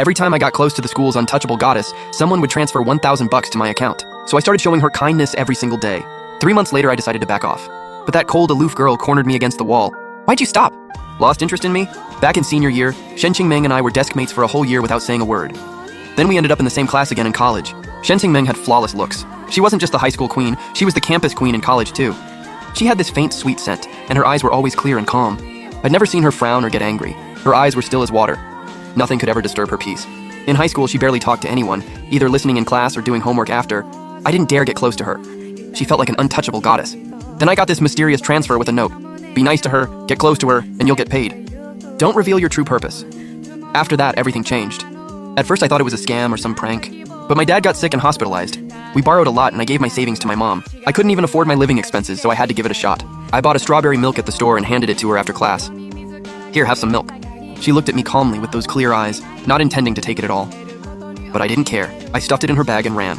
Every time I got close to the school's untouchable goddess, someone would transfer 1,000 bucks to my account. So I started showing her kindness every single day. 3 months later, I decided to back off. But that cold, aloof girl cornered me against the wall. Why'd you stop? Lost interest in me? Back in senior year, Shen Meng and I were desk mates for a whole year without saying a word. Then we ended up in the same class again in college. Shen Meng had flawless looks. She wasn't just the high school queen, she was the campus queen in college too. She had this faint, sweet scent, and her eyes were always clear and calm. I'd never seen her frown or get angry. Her eyes were still as water. Nothing could ever disturb her peace. In high school, she barely talked to anyone, either listening in class or doing homework after. I didn't dare get close to her. She felt like an untouchable goddess. Then I got this mysterious transfer with a note. Be nice to her, get close to her, and you'll get paid. Don't reveal your true purpose. After that, everything changed. At first, I thought it was a scam or some prank. But my dad got sick and hospitalized. We borrowed a lot and I gave my savings to my mom. I couldn't even afford my living expenses, so I had to give it a shot. I bought a strawberry milk at the store and handed it to her after class. Here, have some milk. She looked at me calmly with those clear eyes, not intending to take it at all. But I didn't care. I stuffed it in her bag and ran.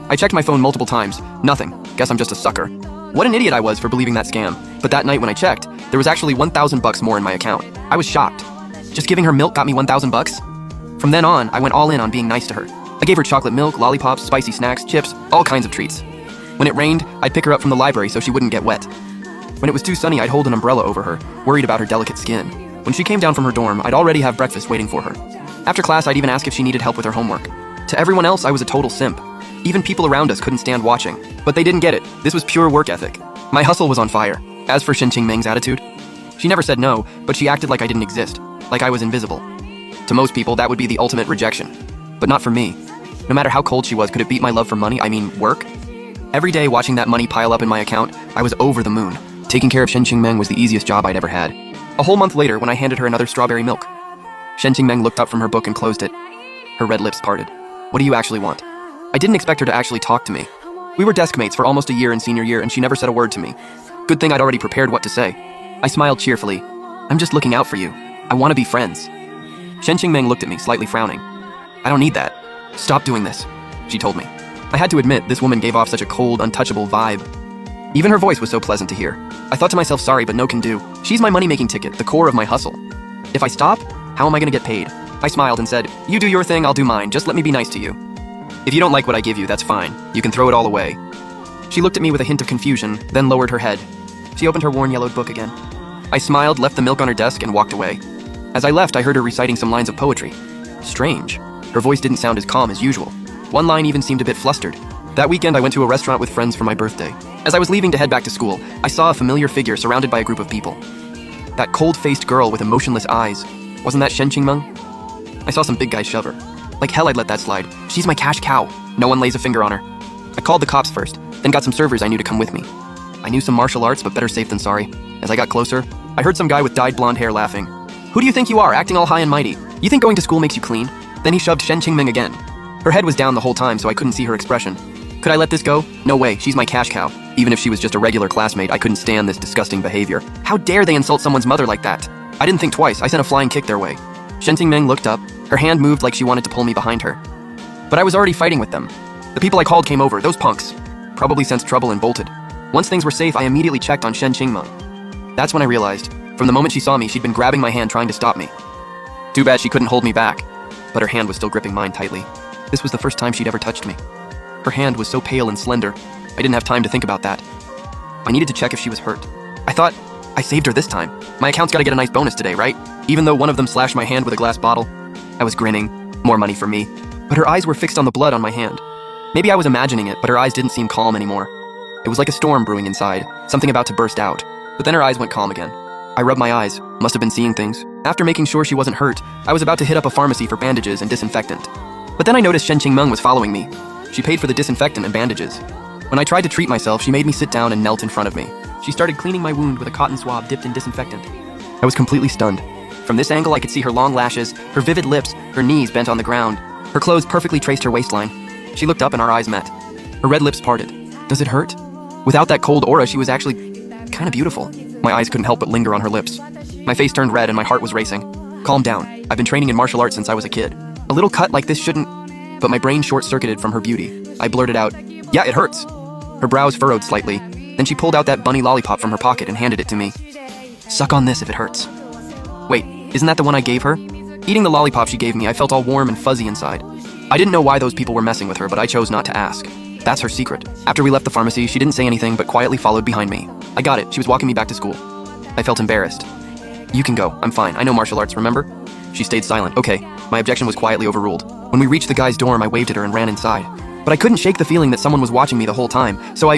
I checked my phone multiple times. Nothing. Guess I'm just a sucker. What an idiot I was for believing that scam. But that night when I checked, there was actually 1,000 bucks more in my account. I was shocked. Just giving her milk got me 1,000 bucks? From then on, I went all in on being nice to her. I gave her chocolate milk, lollipops, spicy snacks, chips, all kinds of treats. When it rained, I'd pick her up from the library so she wouldn't get wet. When it was too sunny, I'd hold an umbrella over her, worried about her delicate skin. When she came down from her dorm, I'd already have breakfast waiting for her. After class, I'd even ask if she needed help with her homework. To everyone else, I was a total simp. Even people around us couldn't stand watching. But they didn't get it. This was pure work ethic. My hustle was on fire. As for Shen Meng's attitude, she never said no, but she acted like I didn't exist, like I was invisible. To most people, that would be the ultimate rejection. But not for me. No matter how cold she was, could it beat my love for money, work? Every day watching that money pile up in my account, I was over the moon. Taking care of Shen Meng was the easiest job I'd ever had. A whole month later, when I handed her another strawberry milk, Shen Meng looked up from her book and closed it. Her red lips parted. What do you actually want? I didn't expect her to actually talk to me. We were desk mates for almost a year in senior year and she never said a word to me. Good thing I'd already prepared what to say. I smiled cheerfully. I'm just looking out for you. I want to be friends. Shen Meng looked at me, slightly frowning. I don't need that. Stop doing this, she told me. I had to admit, this woman gave off such a cold, untouchable vibe. Even her voice was so pleasant to hear. I thought to myself, sorry, but no can do. She's my money-making ticket, the core of my hustle. If I stop, how am I gonna get paid? I smiled and said, you do your thing, I'll do mine. Just let me be nice to you. If you don't like what I give you, that's fine. You can throw it all away. She looked at me with a hint of confusion, then lowered her head. She opened her worn yellowed book again. I smiled, left the milk on her desk, and walked away. As I left, I heard her reciting some lines of poetry. Strange. Her voice didn't sound as calm as usual. One line even seemed a bit flustered. That weekend, I went to a restaurant with friends for my birthday. As I was leaving to head back to school, I saw a familiar figure surrounded by a group of people. That cold-faced girl with emotionless eyes. Wasn't that Shen Meng? I saw some big guy shove her. Like hell I'd let that slide. She's my cash cow. No one lays a finger on her. I called the cops first, then got some servers I knew to come with me. I knew some martial arts, but better safe than sorry. As I got closer, I heard some guy with dyed blonde hair laughing. Who do you think you are, acting all high and mighty? You think going to school makes you clean? Then he shoved Shen Meng again. Her head was down the whole time, so I couldn't see her expression. Could I let this go? No way, she's my cash cow. Even if she was just a regular classmate, I couldn't stand this disgusting behavior. How dare they insult someone's mother like that? I didn't think twice, I sent a flying kick their way. Shen Meng looked up, her hand moved like she wanted to pull me behind her. But I was already fighting with them. The people I called came over, those punks. Probably sensed trouble and bolted. Once things were safe, I immediately checked on Shen Meng. That's when I realized, from the moment she saw me, she'd been grabbing my hand trying to stop me. Too bad she couldn't hold me back, but her hand was still gripping mine tightly. This was the first time she'd ever touched me. Her hand was so pale and slender, I didn't have time to think about that. I needed to check if she was hurt. I thought, I saved her this time. My account's gotta get a nice bonus today, right? Even though one of them slashed my hand with a glass bottle. I was grinning, more money for me. But her eyes were fixed on the blood on my hand. Maybe I was imagining it, but her eyes didn't seem calm anymore. It was like a storm brewing inside, something about to burst out. But then her eyes went calm again. I rubbed my eyes, must have been seeing things. After making sure she wasn't hurt, I was about to hit up a pharmacy for bandages and disinfectant. But then I noticed Shen Meng was following me. She paid for the disinfectant and bandages. When I tried to treat myself, she made me sit down and knelt in front of me. She started cleaning my wound with a cotton swab dipped in disinfectant. I was completely stunned. From this angle, I could see her long lashes, her vivid lips, her knees bent on the ground. Her clothes perfectly traced her waistline. She looked up and our eyes met. Her red lips parted. Does it hurt? Without that cold aura, she was actually kind of beautiful. My eyes couldn't help but linger on her lips. My face turned red and my heart was racing. Calm down. I've been training in martial arts since I was a kid. A little cut like this shouldn't... But my brain short-circuited from her beauty. I blurted out, yeah, it hurts. Her brows furrowed slightly. Then she pulled out that bunny lollipop from her pocket and handed it to me. Suck on this if it hurts. Wait, isn't that the one I gave her? Eating the lollipop she gave me, I felt all warm and fuzzy inside. I didn't know why those people were messing with her, but I chose not to ask. That's her secret. After we left the pharmacy, she didn't say anything but quietly followed behind me. I got it. She was walking me back to school. I felt embarrassed. You can go. I'm fine. I know martial arts, remember? She stayed silent. Okay. My objection was quietly overruled. When we reached the guy's dorm, I waved at her and ran inside. But I couldn't shake the feeling that someone was watching me the whole time, so I